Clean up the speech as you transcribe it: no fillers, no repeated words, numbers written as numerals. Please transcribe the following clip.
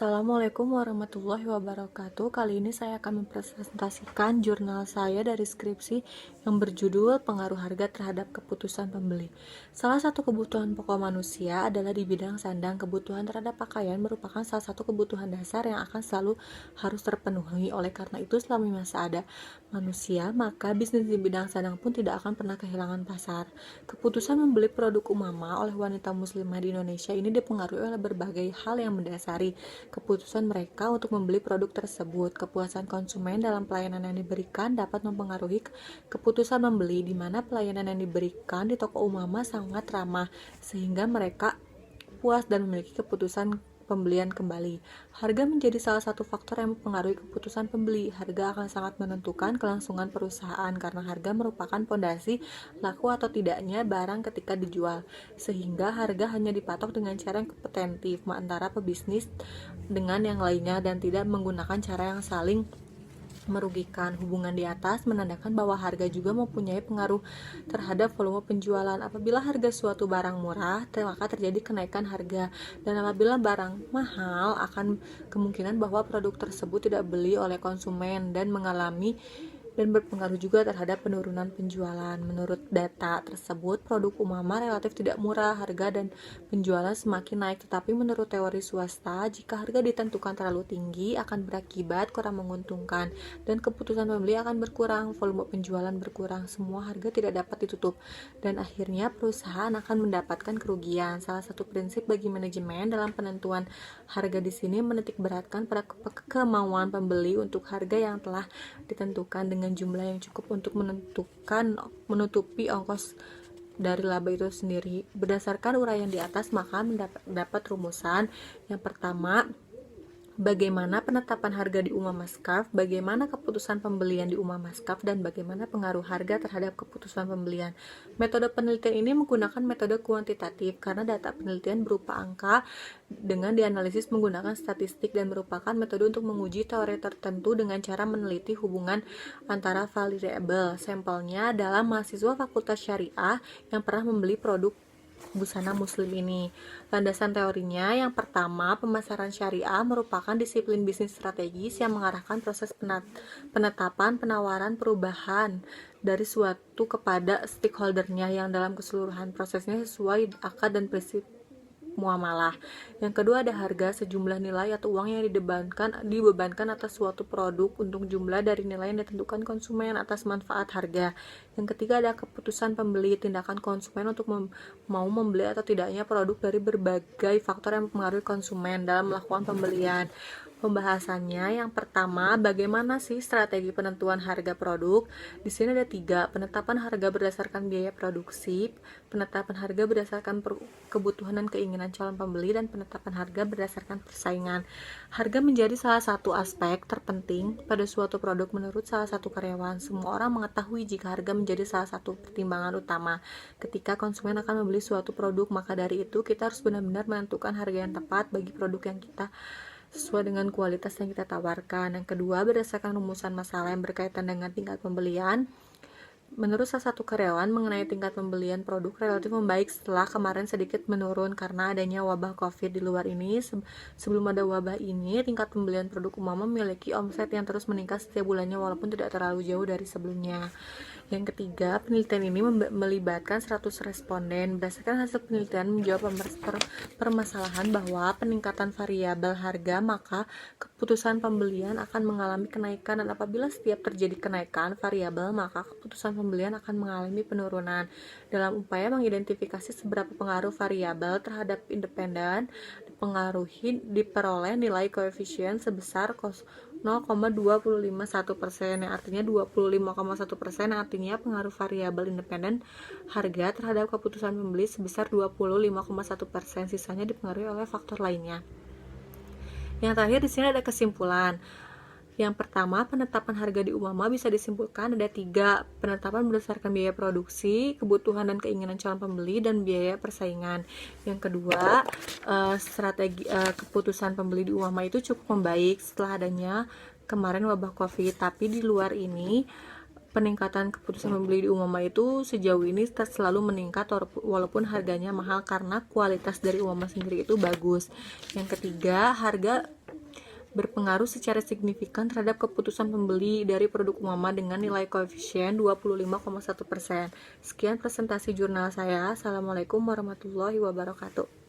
Assalamualaikum warahmatullahi wabarakatuh. Kali ini saya akan mempresentasikan jurnal saya dari skripsi yang berjudul Pengaruh Harga Terhadap Keputusan Pembeli. Salah satu kebutuhan pokok manusia adalah di bidang sandang. Kebutuhan terhadap pakaian merupakan salah satu kebutuhan dasar yang akan selalu harus terpenuhi. Oleh karena itu, selama masih ada manusia, maka bisnis di bidang sandang pun tidak akan pernah kehilangan pasar. Keputusan membeli produk Umama oleh wanita muslimah di Indonesia ini dipengaruhi oleh berbagai hal yang mendasari keputusan mereka untuk membeli produk tersebut. Kepuasan konsumen dalam pelayanan yang diberikan dapat mempengaruhi keputusan membeli, di mana pelayanan yang diberikan di toko Umama sangat ramah sehingga mereka puas dan memiliki keputusan pembelian kembali. Harga menjadi salah satu faktor yang mempengaruhi keputusan pembeli. Harga akan sangat menentukan kelangsungan perusahaan karena harga merupakan fondasi laku atau tidaknya barang ketika dijual. Sehingga harga hanya dipatok dengan cara yang kompetitif antara pebisnis dengan yang lainnya dan tidak menggunakan cara yang saling merugikan. Hubungan di atas menandakan bahwa harga juga mempunyai pengaruh terhadap volume penjualan. Apabila harga suatu barang murah, maka terjadi kenaikan harga, dan apabila barang mahal, akan kemungkinan bahwa produk tersebut tidak beli oleh konsumen dan berpengaruh juga terhadap penurunan penjualan. Menurut data tersebut, produk Umama relatif tidak murah, harga dan penjualan semakin naik. Tetapi menurut teori swasta, jika harga ditentukan terlalu tinggi akan berakibat kurang menguntungkan dan keputusan pembeli akan berkurang, volume penjualan berkurang, semua harga tidak dapat ditutup dan akhirnya perusahaan akan mendapatkan kerugian. Salah satu prinsip bagi manajemen dalam penentuan harga di sini menitik beratkan pada kemauan pembeli untuk harga yang telah ditentukan dengan jumlah yang cukup untuk menutupi ongkos dari laba itu sendiri. Berdasarkan uraian di atas, maka dapat rumusan. Yang pertama, bagaimana penetapan harga di Umama-Skaf, bagaimana keputusan pembelian di Umama-Skaf, dan bagaimana pengaruh harga terhadap keputusan pembelian. Metode penelitian ini menggunakan metode kuantitatif karena data penelitian berupa angka dengan dianalisis menggunakan statistik dan merupakan metode untuk menguji teori tertentu dengan cara meneliti hubungan antara variabel. Sampelnya adalah mahasiswa Fakultas Syariah yang pernah membeli produk busana muslim ini. Landasan teorinya, yang pertama, pemasaran syariah merupakan disiplin bisnis strategis yang mengarahkan proses penetapan, penawaran, perubahan dari suatu kepada stakeholdernya yang dalam keseluruhan prosesnya sesuai akad dan prinsip muamalah. Yang kedua ada harga, sejumlah nilai atau uang yang dibebankan atas suatu produk untuk jumlah dari nilai yang ditentukan konsumen atas manfaat harga. Yang ketiga ada keputusan pembeli, tindakan konsumen untuk mau membeli atau tidaknya produk dari berbagai faktor yang mempengaruhi konsumen dalam melakukan pembelian. Pembahasannya, yang pertama, bagaimana sih strategi penentuan harga produk? Di sini ada 3, penetapan harga berdasarkan biaya produksi, penetapan harga berdasarkan kebutuhan dan keinginan calon pembeli, dan penetapan harga berdasarkan persaingan. Harga menjadi salah satu aspek terpenting pada suatu produk menurut salah satu karyawan. Semua orang mengetahui jika harga menjadi salah satu pertimbangan utama ketika konsumen akan membeli suatu produk, maka dari itu kita harus benar-benar menentukan harga yang tepat bagi produk yang kita sesuai dengan kualitas yang kita tawarkan. Yang kedua, berdasarkan rumusan masalah yang berkaitan dengan tingkat pembelian. Menurut salah satu karyawan, mengenai tingkat pembelian produk relatif membaik setelah kemarin sedikit menurun karena adanya wabah COVID. Di luar ini, sebelum ada wabah ini, tingkat pembelian produk Umama memiliki omset yang terus meningkat setiap bulannya walaupun tidak terlalu jauh dari sebelumnya. Yang ketiga, penelitian ini melibatkan 100 responden. Berdasarkan hasil penelitian menjawab permasalahan bahwa peningkatan variabel harga, maka keputusan pembelian akan mengalami kenaikan, dan apabila setiap terjadi kenaikan variabel, maka keputusan pembelian akan mengalami penurunan. Dalam upaya mengidentifikasi seberapa pengaruh variabel terhadap independen diperoleh nilai koefisien sebesar 0,251%, yang artinya 25,1%, yang artinya pengaruh variabel independen harga terhadap keputusan pembeli sebesar 25,1%, sisanya dipengaruhi oleh faktor lainnya. Yang terakhir di sini ada kesimpulan. Yang pertama, penetapan harga di Umama bisa disimpulkan ada 3, penetapan berdasarkan biaya produksi, kebutuhan dan keinginan calon pembeli, dan biaya persaingan. Yang kedua, strategi keputusan pembeli di Umama itu cukup membaik setelah adanya kemarin wabah COVID. Tapi di luar ini, peningkatan keputusan pembeli di Umama itu sejauh ini selalu meningkat walaupun harganya mahal karena kualitas dari Umama sendiri itu bagus. Yang ketiga, harga berpengaruh secara signifikan terhadap keputusan pembeli dari produk UMAMA dengan nilai koefisien 25,1%. Sekian presentasi jurnal saya. Assalamualaikum warahmatullahi wabarakatuh.